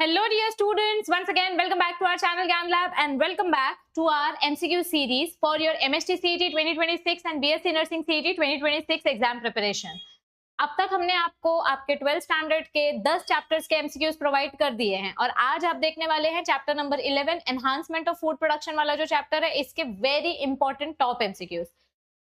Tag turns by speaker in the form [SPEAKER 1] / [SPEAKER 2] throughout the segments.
[SPEAKER 1] Hello dear students, once again welcome back to our channel Gyan Lab and welcome back to our MCQ series for your MST CET 2026 and BSc Nursing CET 2026 exam preparation. अब तक हमने आपको आपके 12th standard के 10 chapters के MCQs provide कर दिए हैं और आज आप देखने वाले हैं chapter number 11 enhancement of food production वाला जो चैप्टर है, इसके वेरी इंपॉर्टेंट टॉप MCQs।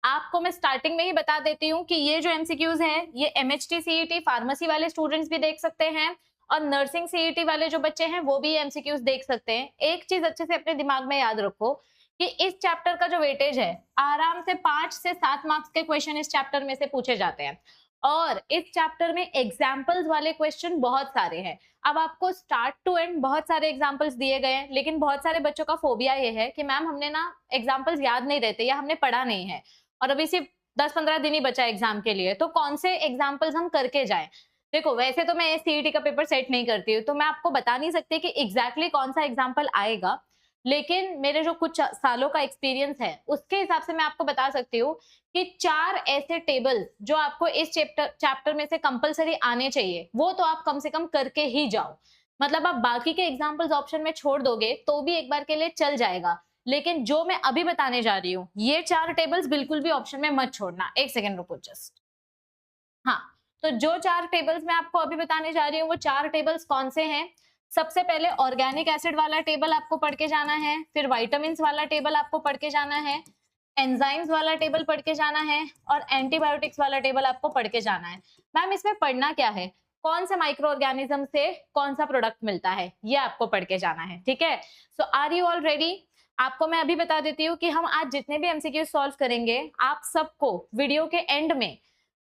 [SPEAKER 1] आपको मैं स्टार्टिंग में ही बता देती हूँ कि ये जो MCQs हैं ये MHT CET फार्मेसी वाले स्टूडेंट्स भी देख सकते हैं और नर्सिंग सीईटी वाले जो बच्चे हैं वो भी एमसीक्यूज देख सकते हैं। एक चीज अच्छे से अपने दिमाग में याद रखो कि इस चैप्टर का जो वेटेज है आराम से 5 से 7 मार्क्स के क्वेश्चन इस चैप्टर में से पूछे जाते हैं और इस चैप्टर में एग्जाम्पल्स वाले क्वेश्चन बहुत सारे हैं। अब आपको स्टार्ट टू एंड बहुत सारे एग्जाम्पल्स दिए गए हैं, लेकिन बहुत सारे बच्चों का फोबिया ये है कि मैम हमने ना एग्जाम्पल्स याद नहीं रहते या हमने पढ़ा नहीं है और अभी सिर्फ 10-15 दिन ही बचा एग्जाम के लिए, तो कौन से एग्जाम्पल्स हम करके जाएं। देखो वैसे तो मैं सीईटी का पेपर सेट नहीं करती हूँ तो मैं आपको बता नहीं सकती कि एग्जैक्टली कौन सा एग्जाम्पल आएगा, लेकिन मेरे जो कुछ सालों का एक्सपीरियंस है उसके हिसाब से मैं आपको बता सकती हूँ कि 4 ऐसे टेबल जो आपको इस चैप्टर में से कंपलसरी आने चाहिए वो तो आप कम से कम करके ही जाओ। मतलब आप बाकी के एग्जाम्पल्स ऑप्शन में छोड़ दोगे तो भी एक बार के लिए चल जाएगा, लेकिन जो मैं अभी बताने जा रही हूँ ये 4 टेबल्स बिल्कुल भी ऑप्शन में मत छोड़ना। एक सेकेंड रुको जस्ट। हाँ, तो जो 4 टेबल्स मैं आपको अभी बताने जा रही हूँ वो 4 टेबल्स कौन से हैं। सबसे पहले ऑर्गेनिक एसिड वाला टेबल आपको पढ़ के जाना है, फिर विटामिन्स वाला टेबल आपको पढ़ के जाना है, एंजाइम्स वाला टेबल पढ़ के जाना है और एंटीबायोटिक्स वाला टेबल आपको पढ़ के जाना है। मैम इसमें पढ़ना क्या है, कौन से माइक्रो ऑर्गेनिज्म से कौन सा प्रोडक्ट मिलता है ये आपको पढ़ के जाना है। ठीक है, सो आर यू ऑल रेडी? आपको मैं अभी बता देती हूँ कि हम आज जितने भी एमसीक्यू सॉल्व करेंगे आप सबको वीडियो के एंड में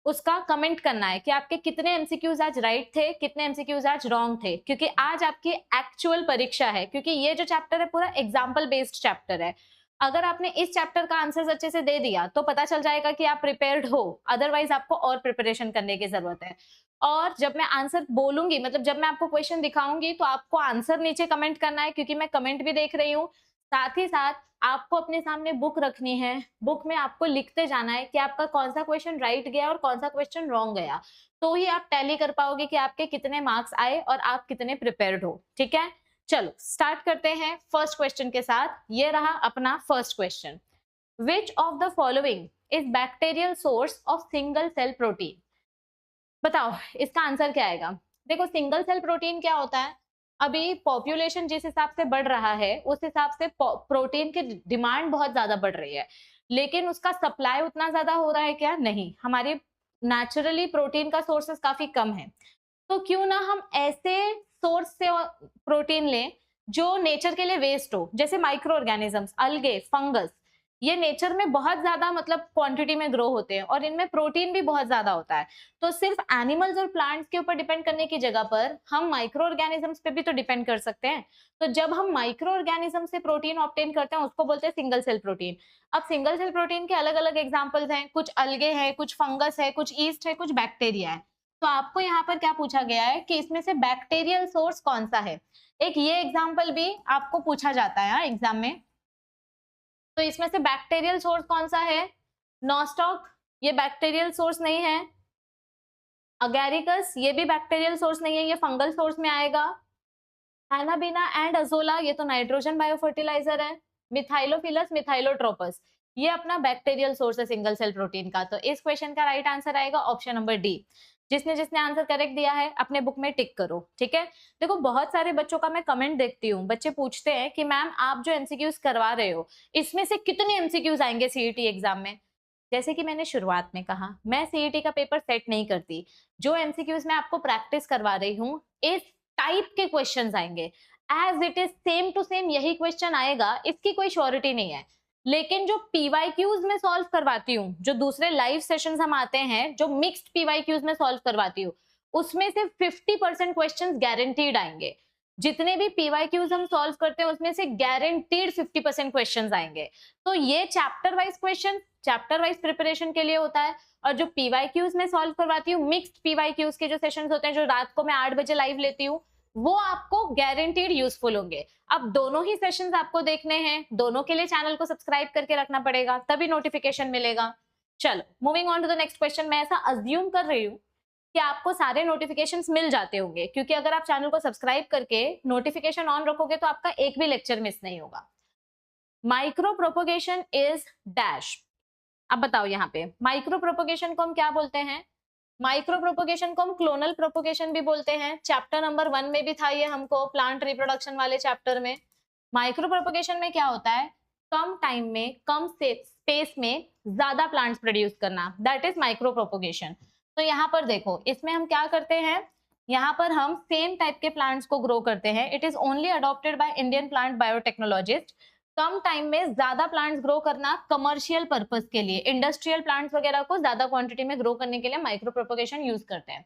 [SPEAKER 1] उसका कमेंट करना है कि आपके कितने एमसीक्यूज आज राइट थे, कितने एमसीक्यूज आज रॉन्ग थे, क्योंकि आज आपकी एक्चुअल परीक्षा है। क्योंकि ये जो चैप्टर है पूरा एग्जाम्पल बेस्ड चैप्टर है। अगर आपने इस चैप्टर का आंसर अच्छे से दे दिया तो पता चल जाएगा कि आप प्रिपेयर्ड हो, अदरवाइज आपको और प्रिपरेशन करने की जरूरत है। और जब मैं आंसर बोलूंगी, मतलब जब मैं आपको क्वेश्चन दिखाऊंगी तो आपको आंसर नीचे कमेंट करना है, क्योंकि मैं कमेंट भी देख रही हूँ। साथ ही साथ आपको अपने सामने बुक रखनी है, बुक में आपको लिखते जाना है कि आपका कौन सा क्वेश्चन राइट गया और कौन सा क्वेश्चन रॉन्ग गया, तो ही आप टैली कर पाओगे कि आपके कितने मार्क्स आए और आप कितने प्रिपेयर्ड हो। ठीक है, चलो स्टार्ट करते हैं फर्स्ट क्वेश्चन के साथ। ये रहा अपना first question. Which of the following is bacterial source of single cell protein? बताओ इसका आंसर क्या आएगा। देखो सिंगल सेल प्रोटीन क्या होता है, अभी पॉपुलेशन जिस हिसाब से बढ़ रहा है उस हिसाब से प्रोटीन की डिमांड बहुत ज्यादा बढ़ रही है, लेकिन उसका सप्लाई उतना ज्यादा हो रहा है क्या? नहीं, हमारी नेचुरली प्रोटीन का सोर्सेस काफी कम है। तो क्यों ना हम ऐसे सोर्स से प्रोटीन लें जो नेचर के लिए वेस्ट हो, जैसे माइक्रो ऑर्गेनिजम्स, अलगे, फंगस। ये नेचर में बहुत ज्यादा मतलब क्वांटिटी में ग्रो होते हैं और इनमें प्रोटीन भी बहुत ज्यादा होता है। तो सिर्फ एनिमल्स और प्लांट्स के ऊपर डिपेंड करने की जगह पर हम माइक्रो ऑर्गेनिजम्स पे भी तो डिपेंड कर सकते हैं। तो जब हम माइक्रो ऑर्गेनिज्म से प्रोटीन ऑब्टेन करते हैं उसको बोलते हैं सिंगल सेल प्रोटीन। अब सिंगल सेल प्रोटीन के अलग अलग एग्जाम्पल्स हैं, कुछ अलगे हैं, कुछ फंगस है, कुछ ईस्ट है, कुछ बैक्टीरिया है। तो आपको यहाँ पर क्या पूछा गया है कि इसमें से बैक्टीरियल सोर्स कौन सा है। एक ये एग्जाम्पल भी आपको पूछा जाता है एग्जाम में। तो इसमें से बैक्टीरियल सोर्स कौन सा है? नॉस्टॉक, ये बैक्टीरियल सोर्स नहीं है। अगैरिकस, ये भी बैक्टीरियल सोर्स नहीं है, ये फंगल सोर्स में आएगा। एनाबीना एंड अजोला, ये तो नाइट्रोजन बायोफर्टिलाइजर है। मिथाइलोफिलस, मिथाइलोट्रोपस, ये अपना बैक्टीरियल सोर्स है सिंगल सेल प्रोटीन का। तो इस क्वेश्चन का राइट आंसर आएगा ऑप्शन नंबर डी। जिसने जिसने आंसर करेक्ट दिया है अपने बुक में टिक करो। ठीक है, देखो बहुत सारे बच्चों का मैं कमेंट देखती हूँ, बच्चे पूछते हैं कि मैम आप जो एमसीक्यूज करवा रहे हो इसमें से कितने एमसीक्यूज आएंगे सीईटी एग्जाम में। जैसे कि मैंने शुरुआत में कहा, मैं सीईटी का पेपर सेट नहीं करती। जो एमसीक्यूज मैं आपको प्रैक्टिस करवा रही हूँ इस टाइप के क्वेश्चंस आएंगे, as it is same to same यही क्वेश्चन आएगा, इसकी कोई श्योरिटी नहीं है। लेकिन जो पीवाईक्यूज में सॉल्व करवाती हूँ, जो दूसरे लाइव सेशंस हम आते हैं जो मिक्स्ड पीवाईक्यूज में सॉल्व करवाती हूँ, उसमें से 50% क्वेश्चंस गारंटीड आएंगे। जितने भी पीवाईक्यूज हम सॉल्व करते हैं उसमें से गारंटीड 50% क्वेश्चंस आएंगे। तो ये chapter wise question, chapter wise preparation के लिए होता है। और जो पीवाईक्यूज में सॉल्व करवाती हूँ, मिक्स्ड पीवाईक्यूज के जो सेशंस होते हैं जो रात को मैं 8 बजे लाइव लेती हूँ, वो आपको गारंटीड यूजफुल होंगे। अब दोनों ही सेशंस आपको देखने हैं, दोनों के लिए चैनल को सब्सक्राइब करके रखना पड़ेगा, तभी नोटिफिकेशन मिलेगा। चलो moving on to the next question. मैं ऐसा अज्यूम कर रही हूँ कि आपको सारे नोटिफिकेशंस मिल जाते होंगे, क्योंकि अगर आप चैनल को सब्सक्राइब करके नोटिफिकेशन ऑन रखोगे तो आपका एक भी लेक्चर मिस नहीं होगा। Micro propagation is dash. अब बताओ यहाँ पे माइक्रो प्रोपोगेशन को हम क्या बोलते हैं? माइक्रो प्रोपोगेशन को हम क्लोनल प्रोपोगेशन भी बोलते हैं। चैप्टर नंबर 1 में भी था ये हमको, प्लांट रिप्रोडक्शन वाले चैप्टर में। माइक्रो प्रोपोगेशन में क्या होता है? कम टाइम में, कम स्पेस में ज्यादा प्लांट्स प्रोड्यूस करना, दैट इज माइक्रो प्रोपोगेशन। तो यहाँ पर देखो, इसमें हम क्या करते हैं, यहाँ पर हम सेम टाइप के प्लांट्स को ग्रो करते हैं। It is only adopted by Indian plant biotechnologist. Come time में ज्यादा प्लांट्स ग्रो करना कमर्शियल पर्पस के लिए, इंडस्ट्रियल प्लांट्स वगैरह को ज्यादा क्वांटिटी में ग्रो करने के लिए माइक्रो प्रोपोगेशन यूज करते हैं।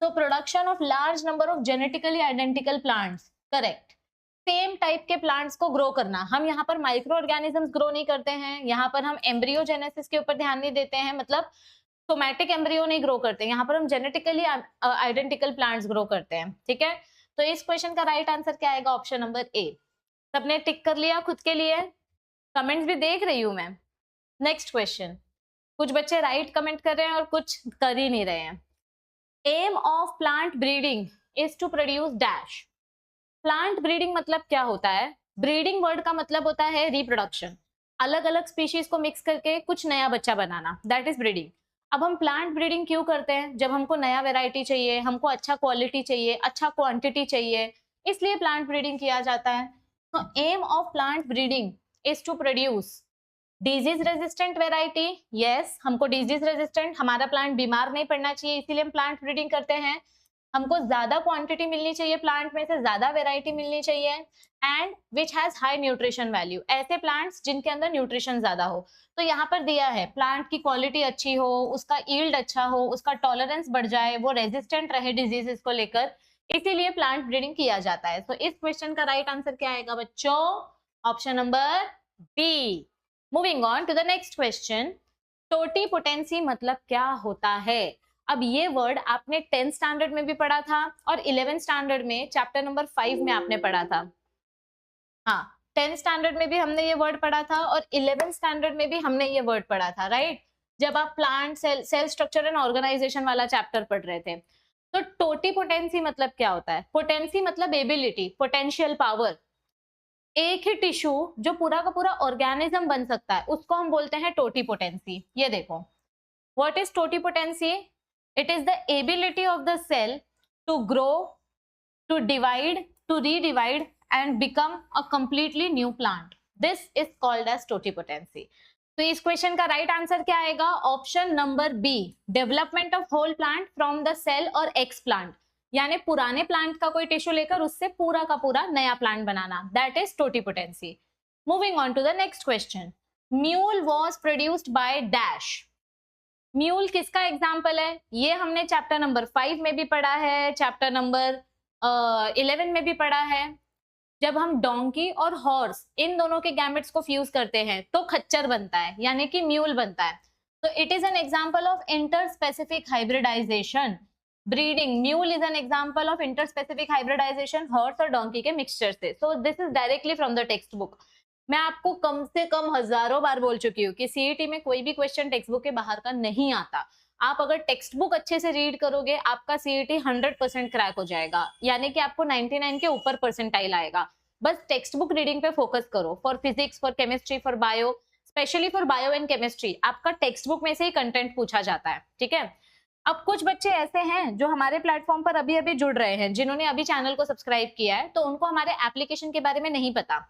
[SPEAKER 1] तो production of large number of genetically identical plants, correct. Same type के प्लांट्स को ग्रो करना, हम यहाँ पर माइक्रो ऑर्गेनिजम्स ग्रो नहीं करते हैं, यहाँ पर हम एम्ब्रियोजेनेसिस के ऊपर ध्यान नहीं देते हैं, मतलब सोमैटिक एम्ब्रियो नहीं ग्रो करते, यहाँ पर हम जेनेटिकली आइडेंटिकल प्लांट्स ग्रो करते हैं, ठीक है। तो इस क्वेश्चन का राइट आंसर क्या आएगा? ऑप्शन नंबर ए। सबने टिक कर लिया खुद के लिए? कमेंट्स भी देख रही हूं मैं। नेक्स्ट क्वेश्चन, कुछ बच्चे राइट कमेंट कर रहे हैं और कुछ कर ही नहीं रहे हैं। Aim of plant breeding is to produce dash. Plant breeding मतलब क्या होता है? ब्रीडिंग वर्ड का मतलब होता है रिप्रोडक्शन, अलग अलग स्पीशीज को मिक्स करके कुछ नया बच्चा बनाना, दैट इज ब्रीडिंग। अब हम प्लांट ब्रीडिंग क्यों करते हैं? जब हमको नया वेराइटी चाहिए, हमको अच्छा क्वालिटी चाहिए, अच्छा क्वांटिटी चाहिए, इसलिए प्लांट ब्रीडिंग किया जाता है। तो aim of plant breeding is to produce disease resistant variety. Yes, हमको डिजीज रेजिस्टेंट, हमारा प्लांट बीमार नहीं पड़ना चाहिए, इसीलिए हम प्लांट ब्रीडिंग करते हैं। हमको ज्यादा क्वांटिटी मिलनी चाहिए, प्लांट में से ज्यादा वेराइटी मिलनी चाहिए, and which has high nutrition value, ऐसे प्लांट्स जिनके अंदर न्यूट्रिशन ज्यादा हो। तो यहाँ पर दिया है प्लांट की क्वालिटी अच्छी हो, उसका यील्ड अच्छा हो, उसका टॉलरेंस बढ़ जाए, वो रेजिस्टेंट रहे डिजीजेस को लेकर, इसीलिए प्लांट ब्रीडिंग किया जाता है। तो इस क्वेश्चन का राइट आंसर क्या आएगा बच्चों? Option number B. Moving on to the next question, totipotency मतलब क्या होता है? अब ये वर्ड आपने 10th स्टैंडर्ड में भी पढ़ा था और 11th स्टैंडर्ड में चैप्टर नंबर 5 में आपने पढ़ा था। हाँ, 10th स्टैंडर्ड में भी हमने ये वर्ड पढ़ा था और 11th स्टैंडर्ड में भी हमने ये वर्ड पढ़ा था, राइट? जब आप plant cell structure and organisation वाला चैप्टर पढ़ रहे थे। तो टोटीपोटेंसी मतलब क्या होता है? पोटेंसी मतलब एबिलिटी, पोटेंशियल पावर। एक ही टिश्यू जो पूरा का पूरा ऑर्गेनिज्म बन सकता है, उसको हम बोलते हैं टोटीपोटेंसी। ये देखो, what is totipotency? It is the ability of the cell to grow, to divide, to redivide and become a completely new plant. This is called as totipotency. तो इस क्वेश्चन का राइट आंसर क्या आएगा? Option number B, development of whole plant from the cell और ex plant, यानी पुराने plant का कोई टिश्यू लेकर उससे पूरा का पूरा नया प्लांट बनाना, that is totipotency. Moving on to the next question, mule was produced by dash. Mule किसका एग्जाम्पल है? ये हमने चैप्टर नंबर 5 में भी पढ़ा है, चैप्टर नंबर 11 में भी पढ़ा है। जब हम डोंकी और हॉर्स इन दोनों के गैमेट्स को फ्यूज करते हैं तो खच्चर बनता है, यानी कि म्यूल बनता है। तो it is an example of interspecific hybridisation. Breeding, mule is an example of interspecific hybridisation horse और डोंकी के मिक्सचर से। So this is directly from the text book. मैं आपको कम से कम हजारों बार बोल चुकी हूँ कि सीईटी में कोई भी क्वेश्चन टेक्स्ट बुक के बाहर का नहीं आता। आप अगर टेक्स्ट बुक अच्छे से रीड करोगे, आपका सीईटी 100% क्रैक हो जाएगा, यानी कि आपको 99 के ऊपर परसेंटाइल आएगा। बस टेक्स्ट बुक रीडिंग पे फोकस करो, for physics, for chemistry, for bio, specially for bio and chemistry आपका टेक्स्ट बुक में से ही कंटेंट पूछा जाता है, ठीक है। अब कुछ बच्चे ऐसे हैं जो हमारे प्लेटफॉर्म पर अभी अभी जुड़ रहे हैं, जिन्होंने अभी चैनल को सब्सक्राइब किया है, तो उनको हमारे एप्लीकेशन के बारे में नहीं पता।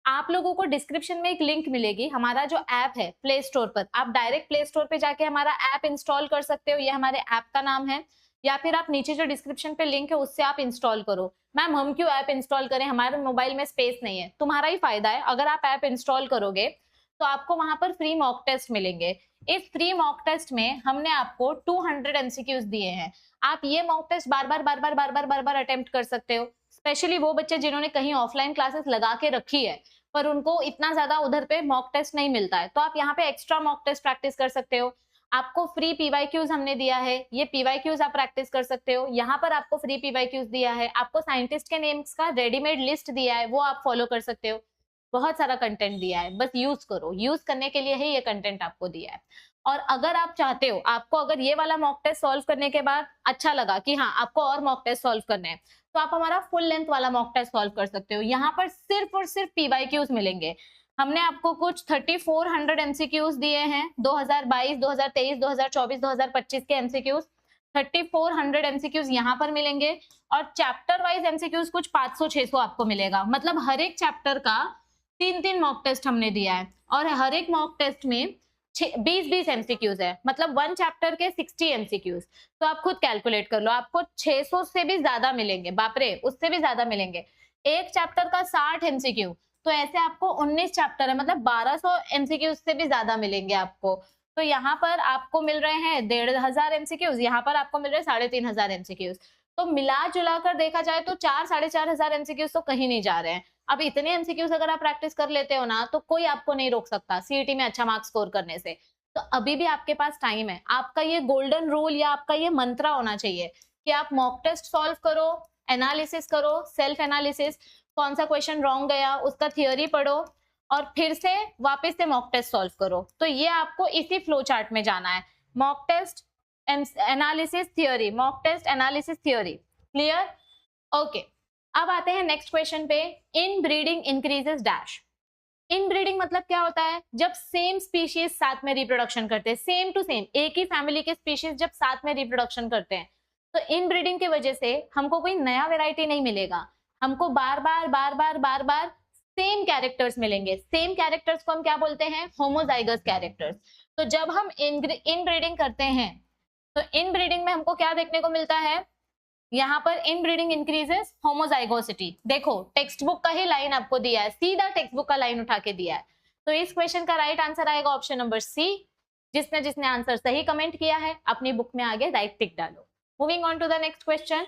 [SPEAKER 1] आप लोगों को डिस्क्रिप्शन में एक लिंक मिलेगी, हमारा जो ऐप है प्ले स्टोर पर, आप डायरेक्ट प्ले स्टोर पे जाके हमारा ऐप इंस्टॉल कर सकते हो, ये हमारे ऐप का नाम है, या फिर आप नीचे जो डिस्क्रिप्शन पे लिंक है उससे आप इंस्टॉल करो। मैम हम क्यों ऐप इंस्टॉल करें, हमारे मोबाइल में स्पेस नहीं है? तुम्हारा ही फायदा है, अगर आप ऐप इंस्टॉल करोगे तो आपको वहां पर फ्री मॉक टेस्ट मिलेंगे। इस फ्री मॉक टेस्ट में हमने आपको 200 एमसीक्यूज दिए हैं। आप ये मॉक टेस्ट बार बार अटेम्प्ट कर सकते हो। स्पेशली वो बच्चे जिन्होंने कहीं ऑफलाइन क्लासेस लगा के रखी है पर उनको इतना ज्यादा उधर पे मॉक टेस्ट नहीं मिलता है, तो आप यहाँ पे एक्स्ट्रा मॉक टेस्ट प्रैक्टिस कर सकते हो। आपको फ्री पीवाईक्यूज हमने दिया है, ये पीवाईक्यूज आप प्रैक्टिस कर सकते हो। यहाँ पर आपको फ्री पीवाईक्यूज दिया है, आपको साइंटिस्ट के नेम्स का रेडीमेड लिस्ट दिया है, वो आप फॉलो कर सकते हो। बहुत सारा कंटेंट दिया है, बस यूज करो, यूज करने के लिए ही ये कंटेंट आपको दिया है। और अगर आप चाहते हो, आपको अगर ये वाला मॉक टेस्ट सॉल्व करने के बाद अच्छा लगा कि हाँ आपको और मॉक टेस्ट सॉल्व करने हैं, तो आप हमारा फुल लेंथ वाला मॉक टेस्ट सॉल्व कर सकते हो। यहाँ पर सिर्फ और सिर्फ पीवाईक्यूज मिलेंगे। हमने आपको कुछ 3400 एमसीक्यूज दिए हैं, 2022, 2023, 2024, 2025 के एमसीक्यूज। 3400 एमसीक्यूज यहाँ पर मिलेंगे और चैप्टर वाइज एमसीक्यूज कुछ 500-600 आपको मिलेगा। मतलब हर एक चैप्टर का 3-3 मॉक टेस्ट हमने दिया है और हर एक मॉक टेस्ट में 20-20 एमसीक्यूज है, मतलब वन चैप्टर के 60 एमसीक्यूज। तो आप खुद कैलकुलेट कर लो, आपको 600 से भी ज्यादा मिलेंगे, बाप रे, उससे भी ज्यादा मिलेंगे। एक चैप्टर का 60 एमसीक्यू, तो ऐसे आपको 19 चैप्टर है, मतलब 1200 एमसीक्यूज से भी ज्यादा मिलेंगे आपको। तो यहाँ पर आपको मिल रहे हैं 1500 एमसीक्यूज, यहाँ पर आपको मिल रहे हैं 3500 एमसीक्यूज। तो मिला जुला कर देखा जाए तो 4-4.5 एमसीक्यूज तो कहीं नहीं जा रहे हैं। अब इतने एमसीक्यूज अगर आप प्रैक्टिस कर लेते हो ना, तो कोई आपको नहीं रोक सकता सीईटी में अच्छा मार्क्स स्कोर करने से। तो अभी भी आपके पास टाइम है। आपका ये गोल्डन रूल या आपका ये मंत्रा होना चाहिए कि आप मॉक टेस्ट सॉल्व करो, एनालिसिस करो, सेल्फ एनालिसिस, कौन सा क्वेश्चन रॉन्ग गया उसका थियोरी पढ़ो और फिर से वापस से मॉक टेस्ट सॉल्व करो। तो ये आपको इसी फ्लो चार्ट में जाना है, mock test, analysis, theory, mock test, analysis, theory. Clear? Okay, अब आते हैं नेक्स्ट क्वेश्चन पे। Inbreeding increases dash. Inbreeding मतलब क्या होता है? जब सेम स्पीशीज साथ में रिप्रोडक्शन करते हैं, सेम टू सेम एक ही फैमिली के स्पीशीज जब साथ में रिप्रोडक्शन करते हैं, तो इन ब्रीडिंग की वजह से हमको कोई नया वेराइटी नहीं मिलेगा, हमको बार बार सेम कैरेक्टर्स मिलेंगे। सेम कैरेक्टर्स को हम क्या बोलते हैं? Homozygous characters. तो जब हम इन ब्रीडिंग करते हैं, तो इन ब्रीडिंग में हमको क्या देखने को मिलता है? यहाँ पर इन ब्रीडिंग इंक्रीजेस होमोजाइगोसिटी। देखो टेक्स्ट बुक का ही लाइन आपको दिया है, सीधा टेक्स्ट बुक का लाइन उठा के दिया है। तो इस क्वेश्चन का राइट आंसर आएगा ऑप्शन नंबर सी। जिसने आंसर सही कमेंट किया है अपनी बुक में आगे राइट टिक डालो। Moving on to the next question.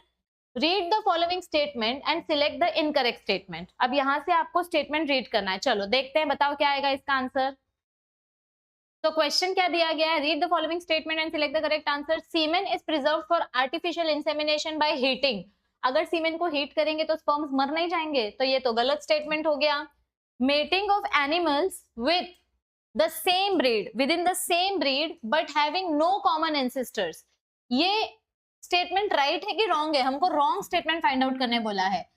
[SPEAKER 1] Read the following statement and select the incorrect statement. अब यहाँ से आपको स्टेटमेंट रीड करना है। चलो देखते हैं, बताओ क्या आएगा इसका आंसर। तो क्वेश्चन क्या दिया गया है? Read the following statement and select the correct answer. Semen is preserved for artificial insemination by heating. अगर सीमेन को हीट करेंगे तो स्पर्म्स मर नहीं जाएंगे, तो ये तो गलत स्टेटमेंट हो गया। Mating of animals with the same breed, within the same breed but having no common ancestors, ये स्टेटमेंट राइट है कि रॉन्ग है? हमको रॉन्ग स्टेटमेंट फाइंड आउट करने बोला है।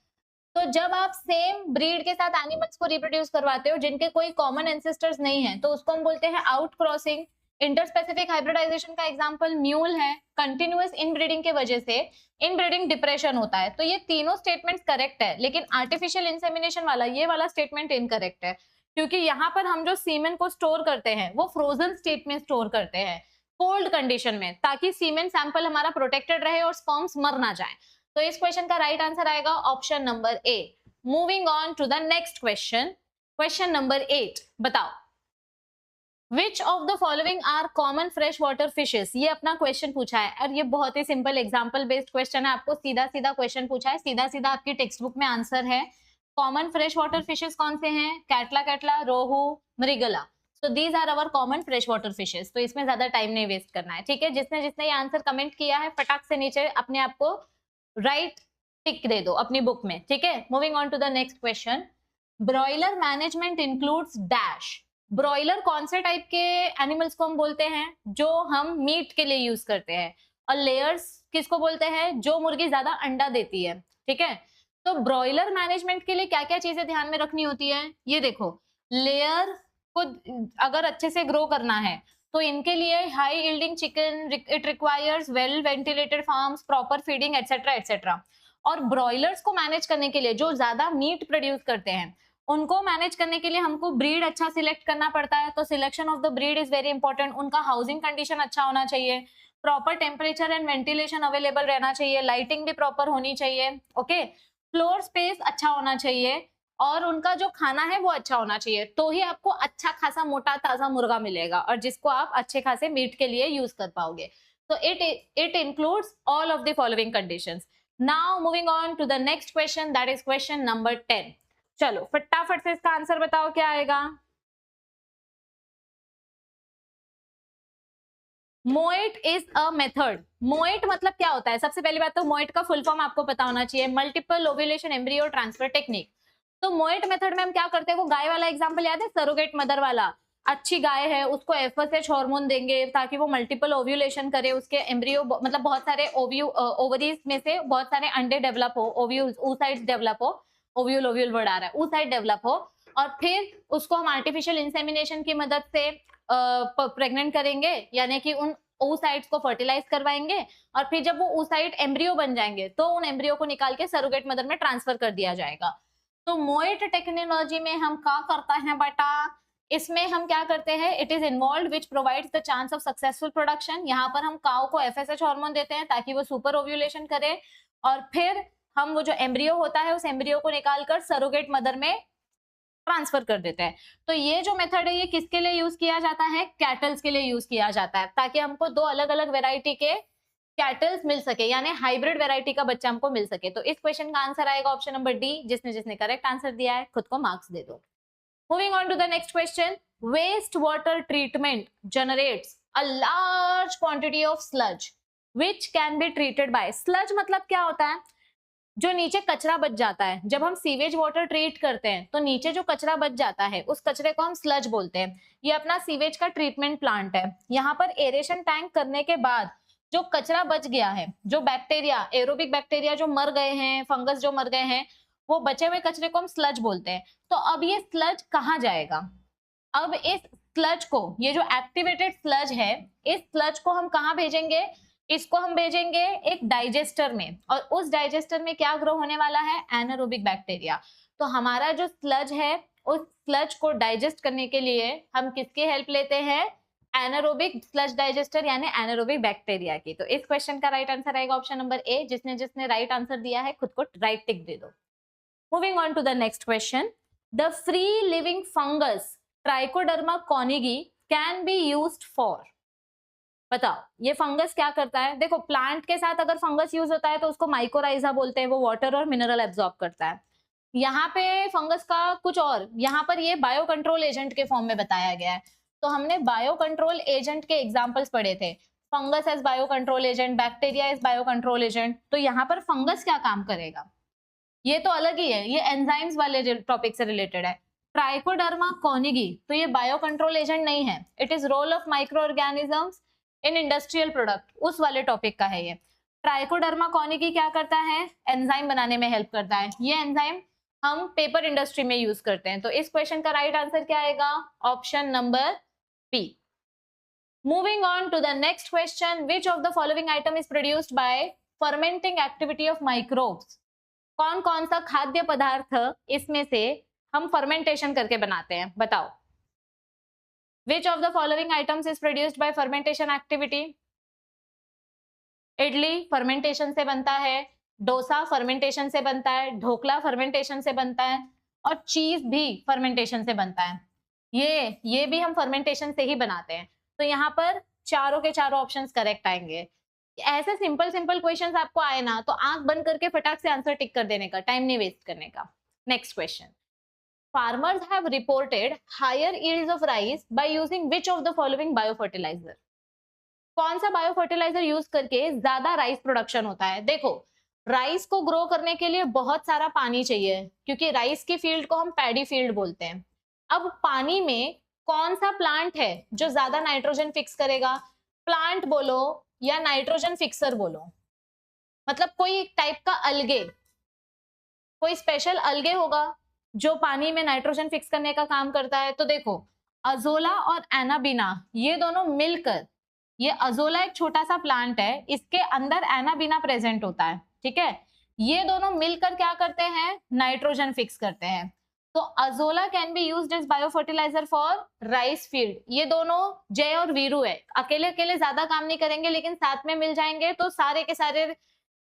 [SPEAKER 1] तो जब आप सेम ब्रीड के साथ एनिमल्स को रिप्रोड्यूस करवाते हो जिनके कोई कॉमन एंसेस्टर्स नहीं है, तो उसको हम बोलते हैं आउट क्रॉसिंग। इंटरस्पेसिफिक हाइब्रिडाइजेशन का एग्जांपल म्यूल है। कंटिन्यूअस इनब्रीडिंग के वजह से इनब्रीडिंग डिप्रेशन होता है। तो ये तीनों स्टेटमेंट्स करेक्ट है, लेकिन आर्टिफिशियल इंसेमिनेशन वाला ये वाला स्टेटमेंट इनकरेक्ट है, क्योंकि यहाँ पर हम जो सीमेन को स्टोर करते हैं वो फ्रोजन स्टेट में स्टोर करते हैं, कोल्ड कंडीशन में, ताकि सीमेन सैंपल हमारा प्रोटेक्टेड रहे और स्पर्म्स मर ना जाए। तो इस क्वेश्चन का राइट आंसर आएगा option number A. Moving on to the next question, question number 8। बताओ which of the following are common fresh water fishes. ये अपना क्वेश्चन पूछा है और ये बहुत ही सिंपल एग्जांपल बेस्ड क्वेश्चन है। आपको सीधा सीधा क्वेश्चन पूछा है, सीधा सीधा आपकी टेक्स्ट बुक में आंसर है। कॉमन फ्रेश वाटर फिशेस कौन से हैं? Catla catla, rohu, mrigal. So these are our common fresh water fishes. तो इसमें ज्यादा टाइम नहीं वेस्ट करना है, ठीक है? जिसने ये आंसर कमेंट किया है फटाक से नीचे अपने आप को राइट टिक दे दो अपनी बुक में, ठीक है? Moving on to the next question. Broiler management includes dash. Broiler कौन से टाइप के एनिमल्स को हम बोलते हैं? जो हम मीट के लिए यूज करते हैं। और लेयर्स किसको बोलते हैं? जो मुर्गी ज्यादा अंडा देती है, ठीक है? तो ब्रॉयलर मैनेजमेंट के लिए क्या क्या चीजें ध्यान में रखनी होती है? ये देखो, लेयर को अगर अच्छे से ग्रो करना है तो इनके लिए high yielding chicken, it requires well ventilated farms, proper feeding etcetera etcetera. और ब्रॉयलर्स को मैनेज करने के लिए, जो ज्यादा मीट प्रोड्यूस करते हैं, उनको मैनेज करने के लिए हमको ब्रीड अच्छा सिलेक्ट करना पड़ता है। तो selection of the breed is very important. उनका हाउसिंग कंडीशन अच्छा होना चाहिए, proper temperature and ventilation available रहना चाहिए, लाइटिंग भी प्रॉपर होनी चाहिए, ओके? फ्लोर स्पेस अच्छा होना चाहिए और उनका जो खाना है वो अच्छा होना चाहिए। तो ही आपको अच्छा खासा मोटा ताजा मुर्गा मिलेगा और जिसको आप अच्छे खासे मीट के लिए यूज कर पाओगे। तो it includes all of the following conditions. Now moving on to the next question, that is question number 10। चलो फटाफट से इसका आंसर बताओ क्या आएगा। मोएट इज अ मेथड। मोएट मतलब क्या होता है? सबसे पहली बात तो मोएट का फुल फॉर्म आपको पता होना चाहिए, multiple ovulation embryo transfer technique. तो मोएट मेथड में हम क्या करते हैं, वो गाय वाला एग्जांपल याद है, सरोगेट मदर वाला, अच्छी गाय है उसको एफएसएच हार्मोन देंगे ताकि वो मल्टीपल ओव्यूलेशन करे, उसके एम्ब्रियो मतलब बहुत सारे ओवरीज में से बहुत सारे अंडे डेवलप हो, ओव्यूल्स oocytes डेवलप हो, ओव्यूल ओव्यूल वर्ड आ रहा है, oocyte डेवलप हो, और फिर उसको हम आर्टिफिशियल इंसेमिनेशन की मदद से प्रेग्नेंट करेंगे, यानी कि उन oocytes को फर्टिलाइज करवाएंगे, और फिर जब वो oocyte एम्ब्रियो बन जाएंगे तो उन एम्ब्रियो को निकाल के सरोगेट मदर में ट्रांसफर कर दिया जाएगा। तो मोएट टेक्नोलॉजी में हम क्या करता है बेटा, इसमें हम क्या करते हैं, it is involve which provides the chance of successful production. यहाँ पर हम काउ को एफएसएच हार्मोन देते हैं ताकि वो सुपर ओव्यूलेशन करे, और फिर हम वो जो एम्ब्रियो होता है उस एम्ब्रियो को निकालकर सरोगेट मदर में ट्रांसफर कर देते हैं। तो ये जो मेथड है ये किसके लिए यूज किया जाता है, कैटल्स के लिए यूज किया जाता है, ताकि हमको दो अलग अलग वेराइटी के कैटल्स मिल सके, यानी हाइब्रिड वेराइटी का बच्चा हमको मिल सके। तो इस क्वेश्चन का आंसर आएगा ऑप्शन नंबर डी। जिसने जिसने करेक्ट आंसर दिया है खुद को मार्क्स दे दो। Moving on to the next question, waste water treatment generates a large quantity of sludge which can be treated by. Sludge मतलब क्या होता है, जो नीचे कचरा बच जाता है, जब हम सीवेज वाटर ट्रीट करते हैं तो नीचे जो कचरा बच जाता है उस कचरे को हम स्लज बोलते हैं। ये अपना सीवेज का ट्रीटमेंट प्लांट है। यहाँ पर एरेशन टैंक करने के बाद जो कचरा बच गया है, जो बैक्टीरिया, एरोबिक बैक्टीरिया जो मर गए हैं, फंगस जो मर गए हैं, वो बचे हुए कचरे को हम स्लज बोलते हैं। तो अब ये स्लज कहाँ जाएगा, अब इस स्लज को, ये जो एक्टिवेटेड स्लज है, इस स्लज को हम कहाँ भेजेंगे, इसको हम भेजेंगे एक डाइजेस्टर में, और उस डाइजेस्टर में क्या ग्रो होने वाला है, एनारोबिक बैक्टीरिया। तो हमारा जो स्लज है उस स्लज को डाइजेस्ट करने के लिए हम किसकी हेल्प लेते हैं, एनारोबिक स्लज डाइजेस्टर यानी एनारोबिक बैक्टीरिया की। तो इस क्वेश्चन का राइट आंसर आएगा ऑप्शन नंबर ए। जिसने जिसने राइट आंसर दिया है खुद को राइट टिक दे दो। Moving on to the next question, the free living fungus trichoderma koningii can be used for. बताओ ये फंगस क्या करता है। देखो प्लांट के साथ अगर फंगस यूज होता है तो उसको माइकोराइजा बोलते हैं, वो वाटर और मिनरल एब्जॉर्ब करता है। यहाँ पे फंगस का कुछ और, यहाँ पर ये बायो कंट्रोल एजेंट के फॉर्म में बताया गया है। तो हमने बायो कंट्रोल एजेंट के एग्जाम्पल्स पढ़े थे, fungus as bio control agent, bacteria as bio control agent. तो यहाँ पर फंगस क्या काम करेगा, ये तो अलग ही है, ये एंजाइम्स वाले टॉपिक से रिलेटेड है। ट्राइकोडर्मा कॉनिगी तो ये बायो कंट्रोल एजेंट नहीं है, it is role of micro organisms in industrial product, उस वाले टॉपिक का है ये। ट्राइकोडर्मा कॉनिगी क्या करता है, एंजाइम बनाने में हेल्प करता है। ये एंजाइम हम पेपर इंडस्ट्री में यूज करते हैं। तो इस क्वेश्चन का राइट आंसर क्या आएगा, option number B. Moving on to the next question, which of the following item is produced by fermenting activity of microbes. कौन कौन सा खाद्य पदार्थ इसमें से हम फर्मेंटेशन करके बनाते हैं, बताओ। Which of the following items is produced by fermentation activity? Idli fermentation से बनता है, डोसा फर्मेंटेशन से बनता है, ढोकला फर्मेंटेशन से बनता है, और चीज भी फर्मेंटेशन से बनता है। ये भी हम फर्मेंटेशन से ही बनाते हैं। तो यहाँ पर चारों के चारों ऑप्शंस करेक्ट आएंगे। ऐसे सिंपल सिंपल क्वेश्चंस आपको आए ना तो आंख बंद करके फटाक से आंसर टिक कर देने का, टाइम नहीं वेस्ट करने का। Next question, farmers have reported higher yields of rice by using which of the following biofertilizer। कौन सा बायोफर्टिलाइजर यूज करके ज्यादा राइस प्रोडक्शन होता है। देखो राइस को ग्रो करने के लिए बहुत सारा पानी चाहिए, क्योंकि राइस की फील्ड को हम पैडी फील्ड बोलते हैं। अब पानी में कौन सा प्लांट है जो ज्यादा नाइट्रोजन फिक्स करेगा, प्लांट बोलो या नाइट्रोजन फिक्सर बोलो, मतलब कोई टाइप का अलगे, कोई स्पेशल अलगे होगा जो पानी में नाइट्रोजन फिक्स करने का काम करता है। तो देखो अजोला और एनाबीना ये दोनों मिलकर, ये अजोला एक छोटा सा प्लांट है, इसके अंदर एनाबीना प्रेजेंट होता है, ठीक है। ये दोनों मिलकर क्या करते हैं, नाइट्रोजन फिक्स करते हैं। तो Azolla can be used as biofertiliser for rice field. ये दोनों जय और वीरू है, अकेले अकेले ज्यादा काम नहीं करेंगे, लेकिन साथ में मिल जाएंगे तो सारे के सारे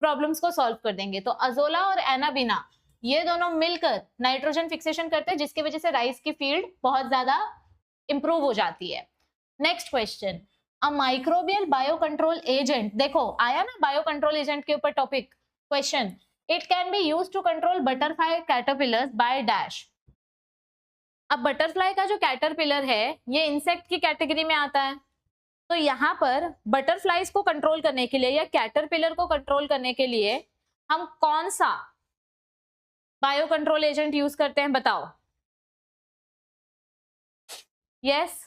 [SPEAKER 1] प्रॉब्लम्स को सॉल्व कर देंगे। तो अजोला और एनाबीना ये दोनों मिलकर नाइट्रोजन फिक्सेशन करते हैं, जिसकी वजह से राइस की फील्ड बहुत ज्यादा इंप्रूव हो जाती है। Next question, a microbial bio control agent, देखो आया ना बायो कंट्रोल एजेंट के ऊपर topic question, it can be used to control butterfly caterpillars by dash. अब बटरफ्लाई का जो कैटरपिलर है ये इंसेक्ट की कैटेगरी में आता है। तो यहाँ पर बटरफ्लाईज को कंट्रोल करने के लिए या कैटरपिलर को कंट्रोल करने के लिए हम कौन सा बायो कंट्रोल एजेंट यूज करते हैं, बताओ। Yes,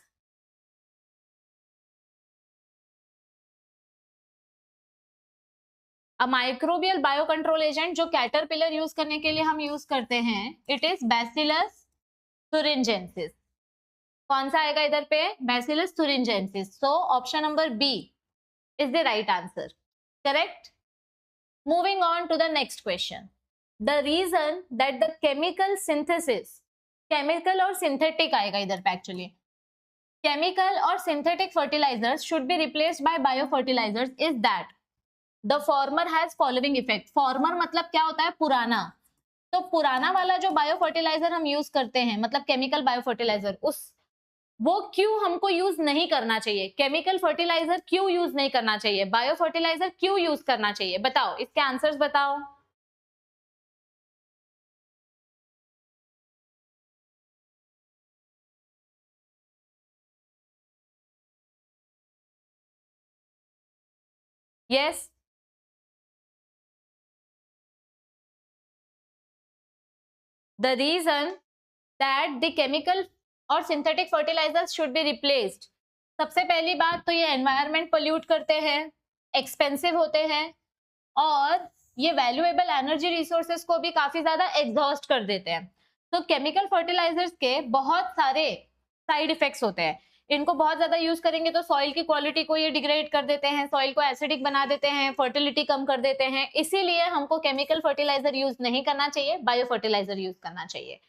[SPEAKER 1] microbial bio control agent जो कैटरपिलर यूज करने के लिए हम यूज करते हैं, इट इज बैसिलस thuringiensis। कौन सा आएगा इधर पे? Bacillus thuringiensis। So option number B is the right answer, correct. Moving on to the next question. The reason that the chemical synthesis, chemical और सिंथेटिक आएगा इधर पे actually, chemical or synthetic fertilizers should be replaced by biofertilizers is that the former has following effect। former मतलब क्या होता है? पुराना। तो पुराना वाला जो बायो फर्टिलाइजर हम यूज करते हैं, मतलब केमिकल बायो फर्टिलाइजर, उस वो क्यों हमको यूज नहीं करना चाहिए? केमिकल फर्टिलाइजर क्यों यूज नहीं करना चाहिए? बायो फर्टिलाइजर क्यों यूज करना चाहिए? बताओ, इसके आंसर्स बताओ। Yes, the reason that the chemical और synthetic fertilizers should be replaced। सबसे पहली बात तो ये एनवायरमेंट पोल्यूट करते हैं, एक्सपेंसिव होते हैं, और ये वैल्यूएबल एनर्जी रिसोर्सेज को भी काफी ज्यादा एग्जॉस्ट कर देते हैं। तो केमिकल फर्टिलाइजर्स के बहुत सारे साइड इफेक्ट्स होते हैं। इनको बहुत ज्यादा यूज करेंगे तो सॉइल की क्वालिटी को ये डिग्रेड कर देते हैं, सॉइल को एसिडिक बना देते हैं, फर्टिलिटी कम कर देते हैं। इसीलिए हमको केमिकल फर्टिलाइजर यूज नहीं करना चाहिए, बायो फर्टिलाइजर यूज करना चाहिए।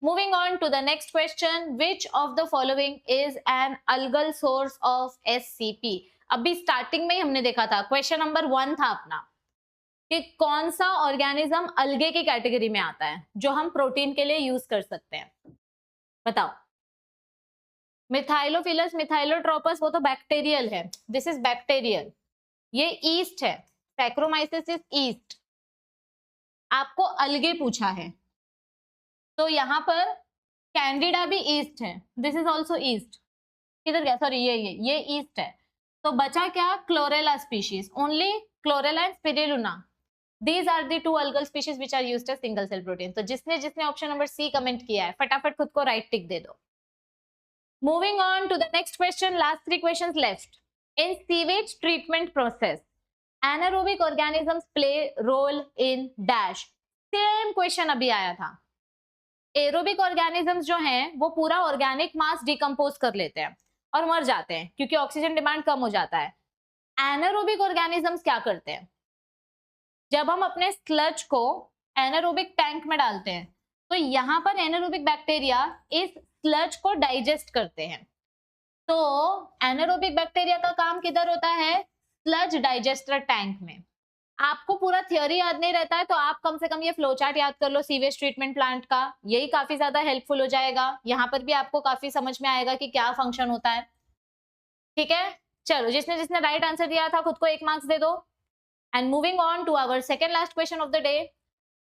[SPEAKER 1] Moving on to the next question, which of the following is an algal source of SCP? अभी स्टार्टिंग में ही हमने देखा था, क्वेश्चन नंबर 1 था अपना, कि कौन सा ऑर्गेनिज्म अलगे की कैटेगरी में आता है जो हम प्रोटीन के लिए यूज कर सकते हैं, बताओ। मिथाइलोफिलस मिथाइलोट्रोपस वो तो बैक्टीरियल है, दिस इज बैक्टीरियल। ये ईस्ट है, सैक्रोमाइसिस इज ईस्ट। आपको अलगे पूछा है, तो यहाँ पर कैंडिडा भी ईस्ट है, दिस इज ऑल्सो ईस्ट। किधर गया? सॉरी, ये ईस्ट है। तो बचा क्या? Chlorella species, only Chlorella and Spirulina. These are the two algal species which are used as single cell protein. तो जिसने ऑप्शन नंबर सी कमेंट किया है, फटाफट खुद को राइट टिक दे दो। Moving on to the next question, last 3 questions left. In sewage treatment process anaerobic organisms play role in dash. Same question अभी आया था। एरोबिक ऑर्गेनिजम्स जो हैं वो पूरा ऑर्गेनिक मास डिकम्पोज कर लेते हैं और मर जाते हैं क्योंकि ऑक्सीजन डिमांड कम हो जाता है। एनारोबिक ऑर्गेनिजम्स क्या करते हैं? जब हम अपने स्लज को एनारोबिक टैंक में डालते हैं तो यहाँ पर एनारोबिक बैक्टीरिया इस स्लज को डाइजेस्ट करते हैं। तो एनारोबिक बैक्टीरिया का काम किधर होता है? स्लज डाइजेस्टर टैंक में। आपको पूरा थियोरी याद नहीं रहता है तो आप कम से कम ये फ्लो चार्ट याद कर लो सीवेज ट्रीटमेंट प्लांट का, यही काफी ज्यादा हेल्पफुल हो जाएगा। यहाँ पर भी आपको काफी समझ में आएगा कि क्या फंक्शन होता है। ठीक है, चलो, जिसने राइट आंसर दिया था खुद को 1 मार्क्स दे दो। And moving on to our second last question of the day.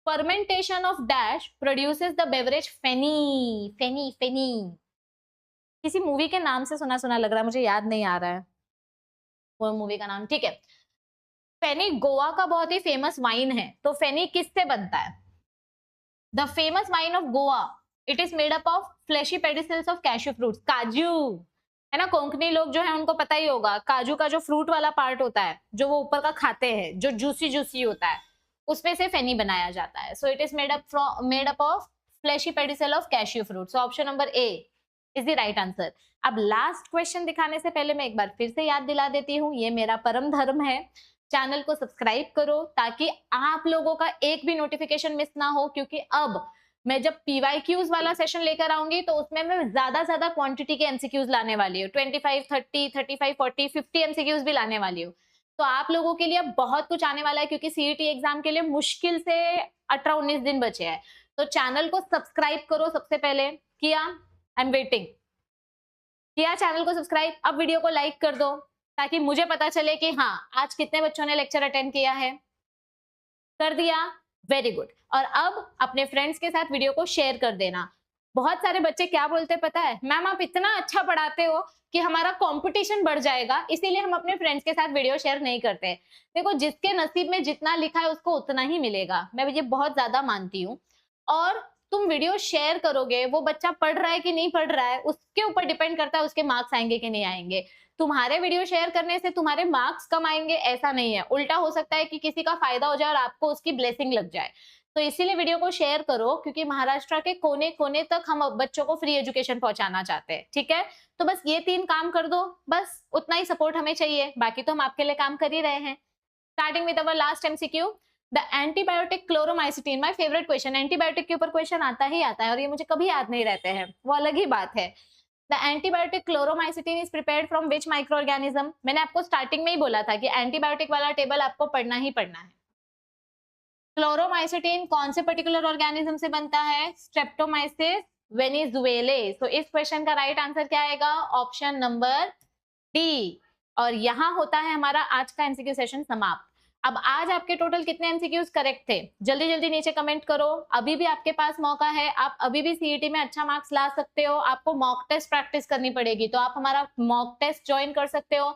[SPEAKER 1] Fermentation of dash produces the beverage feni. Feni feni किसी मूवी के नाम से सुना सुना लग रहा है, मुझे याद नहीं आ रहा है वो मूवी का नाम। ठीक है, फेनी गोवा का बहुत ही फेमस वाइन है। तो फेनी किससे बनता है? The famous wine of Goa, it is made up of fleshy pedicels of cashew fruits. काजू है ना, कोंकणी लोग जो है उनको पता ही होगा, काजू का जो फ्रूट वाला पार्ट होता है जो वो ऊपर का खाते हैं, जो जूसी जूसी होता है, उसमें से फेनी बनाया जाता है। So it is made up of fleshy pedicel of cashew fruit. So option number A is the right answer. अब लास्ट क्वेश्चन दिखाने से पहले मैं एक बार फिर से याद दिला देती हूँ, ये मेरा परम धर्म है, चैनल को सब्सक्राइब करो ताकि आप लोगों का एक भी नोटिफिकेशन मिस ना हो, क्योंकि अब मैं जब PYQs वाला सेशन लेकर आऊंगी तो उसमें मैं ज्यादा क्वांटिटी के MCQs लाने वाली हूँ। 25, 30, 35, 40, 50 MCQs भी लाने वाली हूँ। तो आप लोगों के लिए बहुत कुछ आने वाला है, क्योंकि CET एग्जाम के लिए मुश्किल से 18-19 दिन बचे हैं। तो चैनल को सब्सक्राइब करो। सबसे पहले किया, आई एम वेटिंग। किया चैनल को सब्सक्राइब, अब वीडियो को लाइक कर दो ताकि मुझे पता चले कि हाँ आज कितने बच्चों ने लेक्चर अटेंड किया है। कर दिया, वेरी गुड। और अब अपने फ्रेंड्स के साथ वीडियो को शेयर कर देना। बहुत सारे बच्चे क्या बोलते पता है, मैम आप इतना अच्छा पढ़ाते हो कि हमारा कंपटीशन बढ़ जाएगा, इसीलिए हम अपने फ्रेंड्स के साथ वीडियो शेयर नहीं करते। देखो, जिसके नसीब में जितना लिखा है उसको उतना ही मिलेगा, मैं ये बहुत ज्यादा मानती हूँ। और तुम वीडियो शेयर करोगे, वो बच्चा पढ़ रहा है कि नहीं पढ़ रहा है उसके ऊपर डिपेंड करता है उसके मार्क्स आएंगे कि नहीं आएंगे। तुम्हारे वीडियो शेयर करने से तुम्हारे मार्क्स कम आएंगे ऐसा नहीं है, उल्टा हो सकता है कि किसी का फायदा हो जाए और आपको उसकी ब्लेसिंग लग जाए। तो इसीलिए वीडियो को शेयर करो, क्योंकि महाराष्ट्र के कोने कोने तक हम बच्चों को फ्री एजुकेशन पहुंचाना चाहते हैं। ठीक है, तो बस ये 3 काम कर दो, बस उतना ही सपोर्ट हमें चाहिए, बाकी तो हम आपके लिए काम कर ही रहे हैं। Starting with our last MCQ, the antibiotic chloromycetin, my favourite question. Antibiotic के ऊपर क्वेश्चन आता ही आता है और ये मुझे कभी याद नहीं रहते हैं, वो अलग ही बात है। The antibiotic chloromycetin is prepared from which micro organism. मैंने आपको स्टार्टिंग में ही बोला था कि एंटीबायोटिक वाला टेबल आपको पढ़ना ही पढ़ना है। क्लोरोमाइसिटीन कौन से पर्टिकुलर ऑर्गेनिज्म से बनता है? स्ट्रेप्टोमाइसिस वेनेजुएले। तो इस क्वेश्चन का राइट आंसर क्या आएगा? Option number D. और यहाँ होता है हमारा आज का एमसीक्यू सेशन समाप्त। अब आज आपके टोटल कितने एमसीक्यूज करेक्ट थे? जल्दी जल्दी नीचे कमेंट करो, अभी भी आपके पास मौका है, आप अभी भी सीईटी में अच्छा मार्क्स ला सकते हो। आपको मॉक टेस्ट प्रैक्टिस करनी पड़ेगी, तो आप हमारा मॉक टेस्ट ज्वाइन कर सकते हो।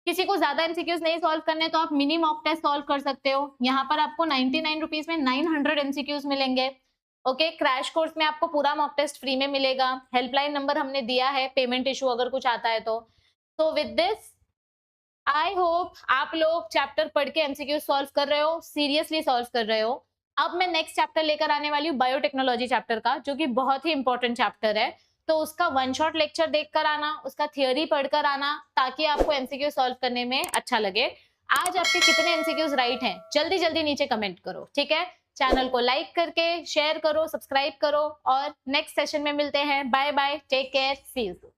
[SPEAKER 1] किसी को ज्यादा एमसीक्यूज नहीं सॉल्व करने तो आप मिनी मॉक टेस्ट सॉल्व कर सकते हो। यहाँ पर आपको 99 रुपीज में 900 एमसीक्यूज मिलेंगे। ओके, क्रैश कोर्स में आपको पूरा मॉक टेस्ट फ्री में मिलेगा। हेल्पलाइन नंबर हमने दिया है, पेमेंट इशू अगर कुछ आता है तो विद दिस आई होप आप लोग चैप्टर पढ़ के एमसीक्यू सॉल्व कर रहे हो, सीरियसली सॉल्व कर रहे हो। अब मैं नेक्स्ट चैप्टर लेकर आने वाली हूँ बायोटेक्नोलॉजी चैप्टर का, जो कि बहुत ही इंपॉर्टेंट चैप्टर है। तो उसका वन शॉट लेक्चर देखकर आना, उसका थियोरी पढ़कर आना, ताकि आपको एमसीक्यू सॉल्व करने में अच्छा लगे। आज आपके कितने एमसीक्यूज राइट हैं जल्दी जल्दी नीचे कमेंट करो, ठीक है? चैनल को लाइक करके शेयर करो, सब्सक्राइब करो, और नेक्स्ट सेशन में मिलते हैं। Bye bye, take care, see you.